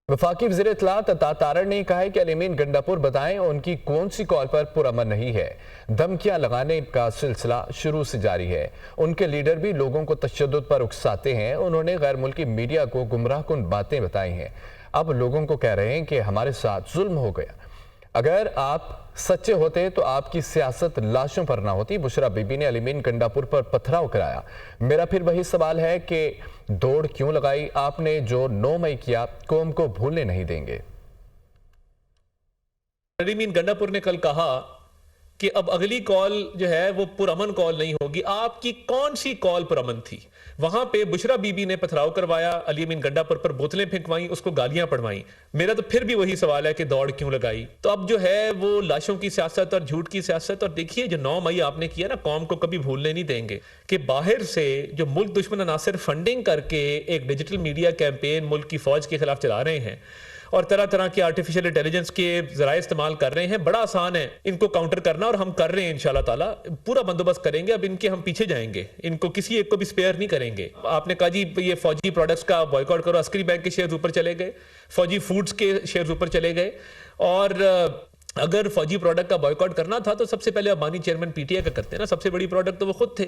वफाकी वज़ीर इत्तलात अता तारड़ ने कहा है कि अल-यमीन गंडापुर बताएं उनकी कौन सी कॉल पर पुरअमन नहीं है। धमकियां लगाने का सिलसिला शुरू से जारी है। उनके लीडर भी लोगों को तशद्दुद पर उकसाते हैं। उन्होंने गैर मुल्की मीडिया को गुमराहकुन बातें बताई हैं। अब लोगों को कह रहे हैं कि हमारे साथ जुल्म हो गया। अगर आप सच्चे होते तो आपकी सियासत लाशों पर ना होती। बुशरा बीबी ने अल-यमीन गंडापुर पर पथराव कराया। मेरा फिर वही सवाल है कि दौड़ क्यों लगाई? आपने जो 9 मई किया कौम को भूलने नहीं देंगे। अल-यमीन गंडापुर ने कल कहा कि अब अगली कॉल जो है वो पुरअमन कॉल नहीं होगी। आपकी कौन सी कॉल पुरअमन थी? वहां पे बुशरा बीबी ने पथराव करवाया, अल-यमीन गंडापुर पर बोतलें फेंकवाई, उसको गालियां पड़वाई। मेरा तो फिर भी वही सवाल है कि दौड़ क्यों लगाई? तो अब जो है वो लाशों की सियासत और झूठ की सियासत। और देखिए जो 9 मई आपने किया ना, कौम को कभी भूलने नहीं देंगे कि बाहर से जो मुल्क दुश्मन अनासिर फंडिंग करके एक डिजिटल मीडिया कैंपेन मुल्क की फौज के खिलाफ चला रहे हैं और तरह तरह के आर्टिफिशियल इंटेलिजेंस के ज़राए इस्तेमाल कर रहे हैं। बड़ा आसान है इनको काउंटर करना और हम कर रहे हैं। इंशाल्लाह ताला पूरा बंदोबस्त करेंगे। अब इनके हम पीछे जाएंगे, इनको किसी एक को भी स्पेयर नहीं करेंगे। आपने कहा जी ये फौजी प्रोडक्ट्स का बॉयकॉट करो, अस्करी बैंक के शेयर्स ऊपर चले गए, फौजी फूड्स के शेयर्स ऊपर चले गए। और अगर फौजी प्रोडक्ट का बॉयकॉट करना था तो सबसे पहले अबानी चेयरमैन पीटीआई का करते हैं ना, सबसे बड़ी प्रोडक्ट तो वो खुद थे।